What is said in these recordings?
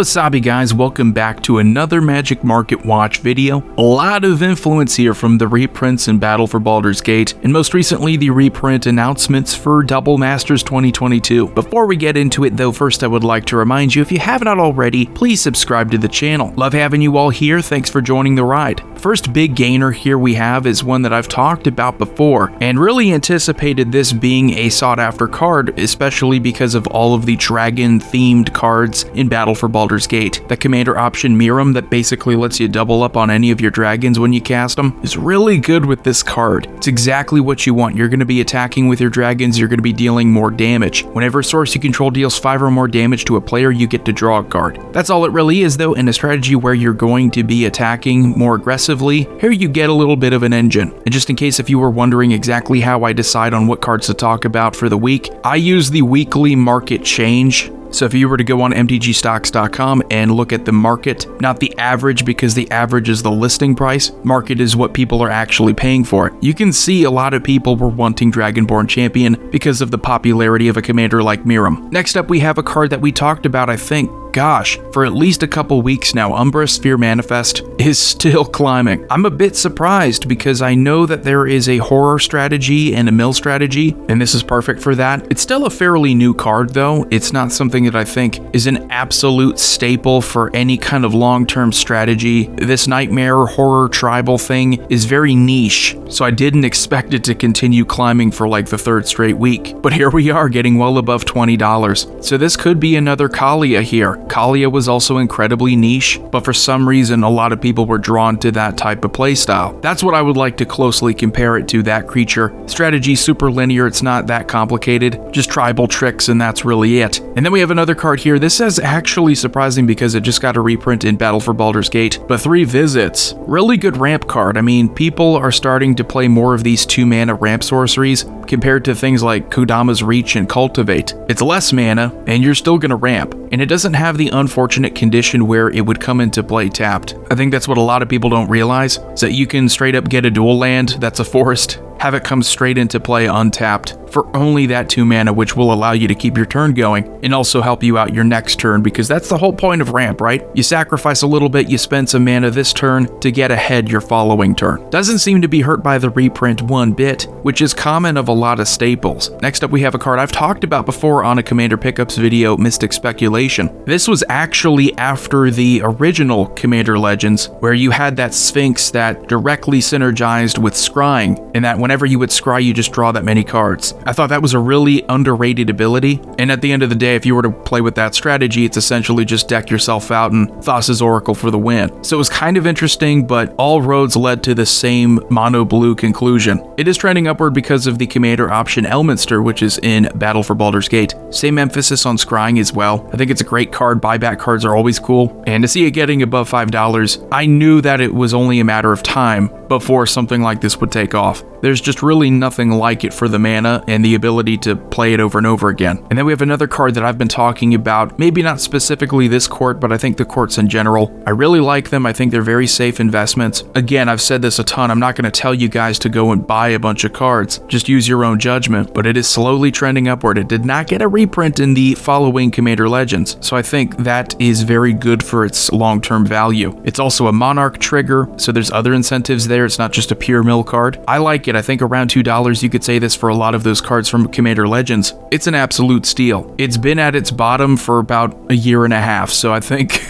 Wasabi guys, welcome back to another Magic Market Watch video. A lot of influence here from the reprints in Battle for Baldur's Gate, and most recently the reprint announcements for Double Masters 2022. Before we get into it though, first I would like to remind you, if you have not already, please subscribe to the channel. Love having you all here, thanks for joining the ride. First big gainer here we have is one that I've talked about before, and really anticipated this being a sought after card, especially because of all of the dragon themed cards in Battle for Baldur's Gate. The commander option Miram that basically lets you double up on any of your dragons when you cast them is really good with this card. It's exactly what you want. You're going to be attacking with your dragons, you're going to be dealing more damage. Whenever a source you control deals 5 or more damage to a player, you get to draw a card. That's all it really is though. In a strategy where you're going to be attacking more aggressively, here you get a little bit of an engine. And just in case if you were wondering exactly how I decide on what cards to talk about for the week, I use the weekly market change. So if you were to go on mtgstocks.com and look at the market, not the average because the average is the listing price, market is what people are actually paying for it. You can see a lot of people were wanting Dragonborn Champion because of the popularity of a commander like Miram. Next up we have a card that we talked about, I think, for at least a couple weeks now. Umbra Sphere Manifest is still climbing. I'm a bit surprised because I know that there is a horror strategy and a mill strategy, and this is perfect for that. It's still a fairly new card though. It's not something that I think is an absolute staple for any kind of long-term strategy. This nightmare horror tribal thing is very niche, so I didn't expect it to continue climbing for like the third straight week. But here we are getting well above $20. So this could be another Kalia here. Kalia was also incredibly niche, but for some reason a lot of people were drawn to that type of playstyle. That's what I would like to closely compare it to, that creature. Strategy super linear, it's not that complicated, just tribal tricks and that's really it. And then we have another card here. This is actually surprising because it just got a reprint in Battle for Baldur's Gate, but 3 visits. Really good ramp card. I mean, people are starting to play more of these 2-mana ramp sorceries compared to things like Kodama's Reach and Cultivate. It's less mana and you're still gonna ramp, and it doesn't have the unfortunate condition where it would come into play tapped. I think that's what a lot of people don't realize, is that you can straight up get a dual land that's a forest, have it come straight into play untapped for only that 2 mana, which will allow you to keep your turn going and also help you out your next turn, because that's the whole point of ramp, right? You sacrifice a little bit, you spend some mana this turn to get ahead your following turn. Doesn't seem to be hurt by the reprint one bit, which is common of a lot of staples. Next up we have a card I've talked about before on a Commander Pickups video, Mystic Speculation. This was actually after the original Commander Legends, where you had that Sphinx that directly synergized with scrying, and that whenever you would scry you just draw that many cards. I thought that was a really underrated ability, and at the end of the day, if you were to play with that strategy, it's essentially just deck yourself out and Thassa's Oracle for the win. So it was kind of interesting, but all roads led to the same mono blue conclusion. It is trending upward because of the commander option Elminster, which is in Battle for Baldur's Gate. Same emphasis on scrying as well. I think it's a great card. Buyback cards are always cool, and to see it getting above $5, I knew that it was only a matter of time before something like this would take off. There's just really nothing like it for the mana and the ability to play it over and over again. And then we have another card that I've been talking about, maybe not specifically this court, but I think the courts in general. I really like them. I think they're very safe investments. Again, I've said this a ton. I'm not going to tell you guys to go and buy a bunch of cards. Just use your own judgment, but it is slowly trending upward. It did not get a reprint in the following Commander Legends, so I think that is very good for its long-term value. It's also a Monarch trigger, so there's other incentives there. It's not just a pure mill card. I like it. I think around $2, you could say this for a lot of those cards from Commander Legends. It's an absolute steal. It's been at its bottom for about a year and a half, so I think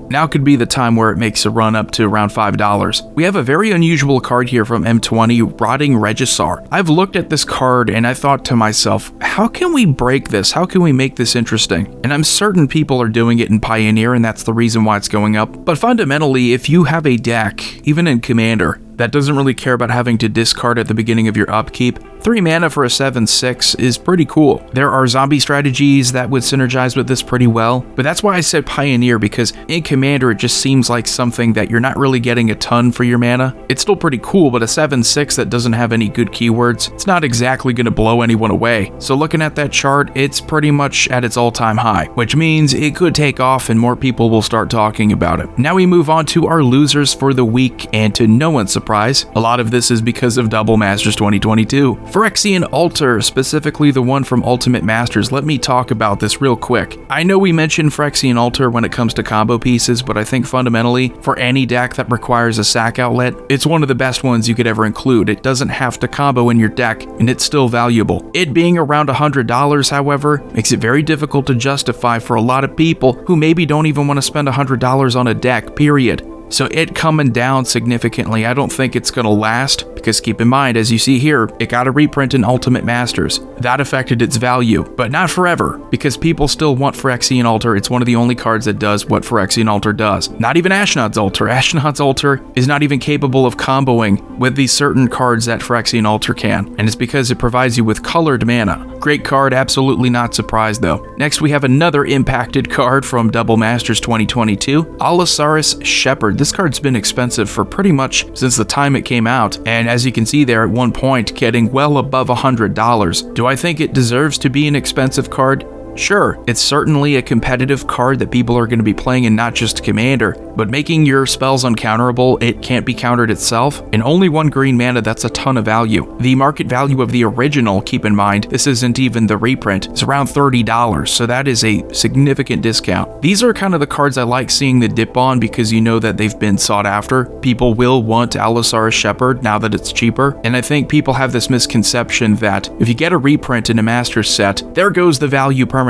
now could be the time where it makes a run up to around $5. We have a very unusual card here from M20, Rotting Regisar. I've looked at this card and I thought to myself, how can we break this? How can we make this interesting? And I'm certain people are doing it in Pioneer, and that's the reason why it's going up. But fundamentally, if you have a deck, even in Commander, that doesn't really care about having to discard at the beginning of your upkeep, 3 mana for a 7/6 is pretty cool. There are zombie strategies that would synergize with this pretty well, but that's why I said Pioneer, because in Commander it just seems like something that you're not really getting a ton for your mana. It's still pretty cool, but a 7/6 that doesn't have any good keywords, it's not exactly going to blow anyone away. So looking at that chart, it's pretty much at its all-time high, which means it could take off and more people will start talking about it. Now we move on to our losers for the week, and to no one's surprise, a lot of this is because of Double Masters 2022. Phyrexian Altar, specifically the one from Ultimate Masters, let me talk about this real quick. I know we mentioned Phyrexian Altar when it comes to combo pieces, but I think fundamentally, for any deck that requires a sack outlet, it's one of the best ones you could ever include. It doesn't have to combo in your deck, and it's still valuable. It being around $100, however, makes it very difficult to justify for a lot of people who maybe don't even want to spend $100 on a deck, period. So it coming down significantly, I don't think it's going to last, because keep in mind, as you see here, it got a reprint in Ultimate Masters. That affected its value, but not forever, because people still want Phyrexian Altar. It's one of the only cards that does what Phyrexian Altar does. Not even Ashnod's Altar. Ashnod's Altar is not even capable of comboing with these certain cards that Phyrexian Altar can, and it's because it provides you with colored mana. Great card, absolutely not surprised though. Next we have another impacted card from Double Masters 2022, Allosaurus Shepherd. This card's been expensive for pretty much since the time it came out, and as you can see there, at one point getting well above $100. Do I think it deserves to be an expensive card? Sure, it's certainly a competitive card that people are going to be playing and not just Commander, but making your spells uncounterable, it can't be countered itself, and only 1 green mana, that's a ton of value. The market value of the original, keep in mind, this isn't even the reprint, it's around $30, so that is a significant discount. These are kind of the cards I like seeing the dip on because you know that they've been sought after. People will want Allosaurus Shepherd now that it's cheaper, and I think people have this misconception that if you get a reprint in a Master set, there goes the value permanently.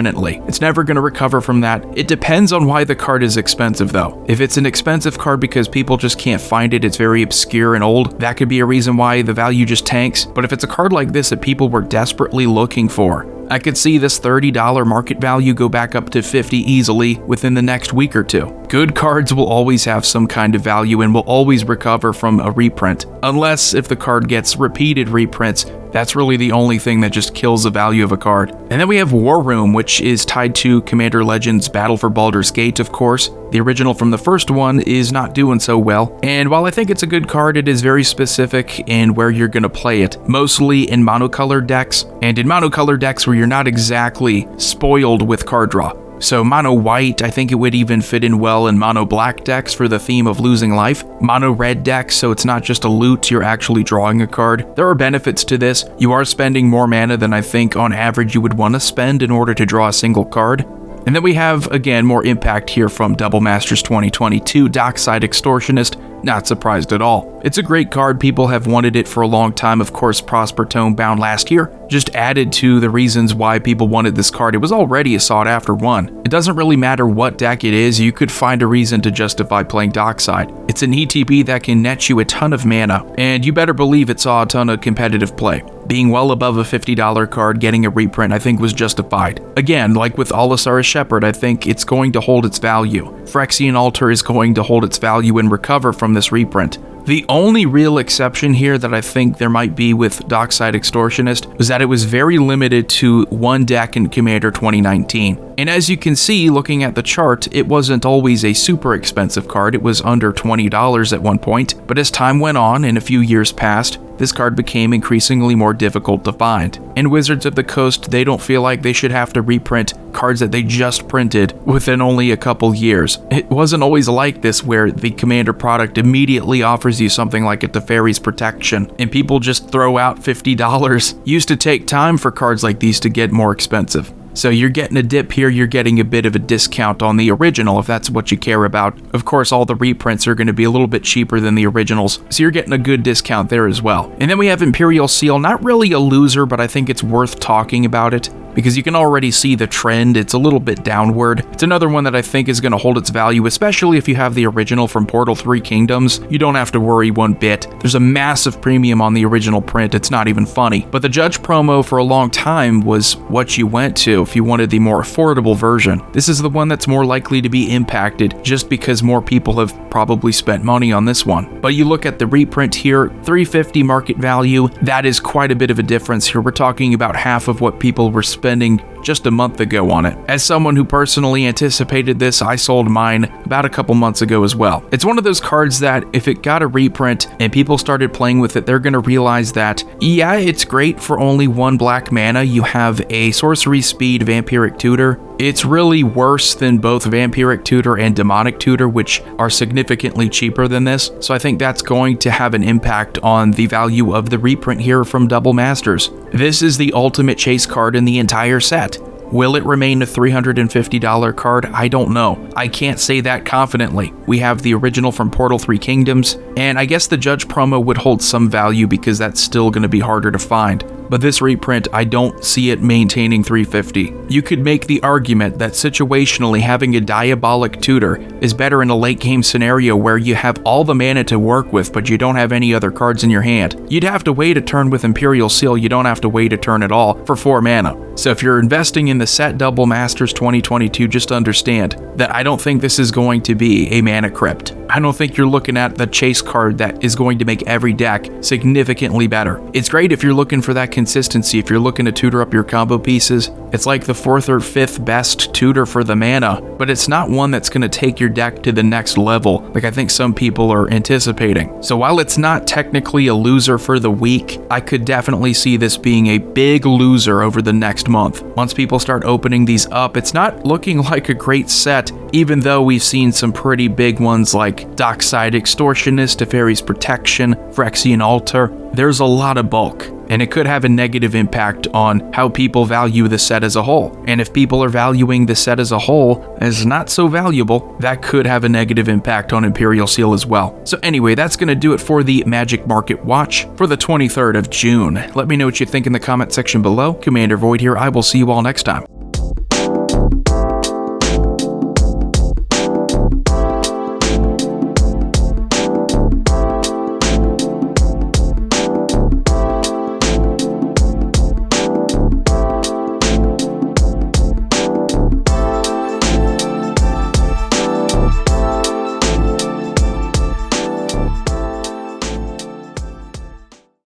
It's never going to recover from that. It depends on why the card is expensive though. If it's an expensive card because people just can't find it, it's very obscure and old, that could be a reason why the value just tanks. But if it's a card like this that people were desperately looking for, I could see this $30 market value go back up to $50 easily within the next week or two. Good cards will always have some kind of value and will always recover from a reprint, unless if the card gets repeated reprints. That's really the only thing that just kills the value of a card. And then we have War Room, which is tied to Commander Legends Battle for Baldur's Gate, of course. The original from the first one is not doing so well, and while I think it's a good card, it is very specific in where you're going to play it, mostly in monocolor decks, and in monocolor decks where you're not exactly spoiled with card draw. So mono white, I think it would even fit in well in mono black decks for the theme of losing life. Mono red decks, so it's not just a loot, you're actually drawing a card. There are benefits to this. You are spending more mana than I think on average you would want to spend in order to draw a single card. And then we have, again, more impact here from Double Masters 2022, Dockside Extortionist. Not surprised at all. It's a great card, people have wanted it for a long time. Of course, Prosper Tome bound last year just added to the reasons why people wanted this card. It was already a sought after one. It doesn't really matter what deck it is, you could find a reason to justify playing Dockside. It's an ETB that can net you a ton of mana, and you better believe it saw a ton of competitive play. Being well above a $50 card, getting a reprint, I think was justified. Again, like with Allosaurus Shepherd, I think it's going to hold its value. Phyrexian Altar is going to hold its value and recover from this reprint. The only real exception here that I think there might be with Dockside Extortionist was that it was very limited to one deck in Commander 2019. And as you can see, looking at the chart, it wasn't always a super expensive card. It was under $20 at one point, but as time went on and a few years passed, this card became increasingly more difficult to find. And Wizards of the Coast, they don't feel like they should have to reprint cards that they just printed within only a couple years. It wasn't always like this where the Commander product immediately offers you something like a Teferi's Protection, and people just throw out $50. Used to take time for cards like these to get more expensive. So you're getting a dip here, you're getting a bit of a discount on the original if that's what you care about. Of course, all the reprints are going to be a little bit cheaper than the originals, so you're getting a good discount there as well. And then we have Imperial Seal, not really a loser, but I think it's worth talking about it, because you can already see the trend. It's a little bit downward. It's another one that I think is going to hold its value, especially if you have the original from Portal 3 Kingdoms. You don't have to worry one bit. There's a massive premium on the original print. It's not even funny. But the Judge promo for a long time was what you went to if you wanted the more affordable version. This is the one that's more likely to be impacted just because more people have probably spent money on this one. But you look at the reprint here, $350 market value. That is quite a bit of a difference here. We're talking about half of what people were spending just a month ago on it. As someone who personally anticipated this, I sold mine about a couple months ago as well. It's one of those cards that if it got a reprint and people started playing with it, they're going to realize that, yeah, it's great for only one black mana. You have a sorcery speed vampiric tutor. It's really worse than both Vampiric Tutor and Demonic Tutor, which are significantly cheaper than this, so I think that's going to have an impact on the value of the reprint here from Double Masters. This is the ultimate chase card in the entire set. Will it remain a $350 card? I don't know. I can't say that confidently. We have the original from Portal 3 Kingdoms, and I guess the Judge promo would hold some value because that's still going to be harder to find. But this reprint, I don't see it maintaining $350. You could make the argument that situationally having a Diabolic Tutor is better in a late game scenario where you have all the mana to work with but you don't have any other cards in your hand. You'd have to wait a turn with Imperial Seal, you don't have to wait a turn at all for 4 mana. So if you're investing in the set Double Masters 2022, just understand that I don't think this is going to be a mana crypt. I don't think you're looking at the chase card that is going to make every deck significantly better. It's great if you're looking for that consistency, if you're looking to tutor up your combo pieces. It's like the 4th or 5th best tutor for the mana, but it's not one that's going to take your deck to the next level like I think some people are anticipating. So while it's not technically a loser for the week, I could definitely see this being a big loser over the next month. Once people start opening these up, it's not looking like a great set, even though we've seen some pretty big ones like Dockside Extortionist, Teferi's Protection, Phyrexian Altar. There's a lot of bulk, and it could have a negative impact on how people value the set as a whole. And if people are valuing the set as a whole as not so valuable, that could have a negative impact on Imperial Seal as well. So anyway, that's going to do it for the Magic Market Watch for the 23rd of June. Let me know what you think in the comment section below. Commander Void here. I will see you all next time.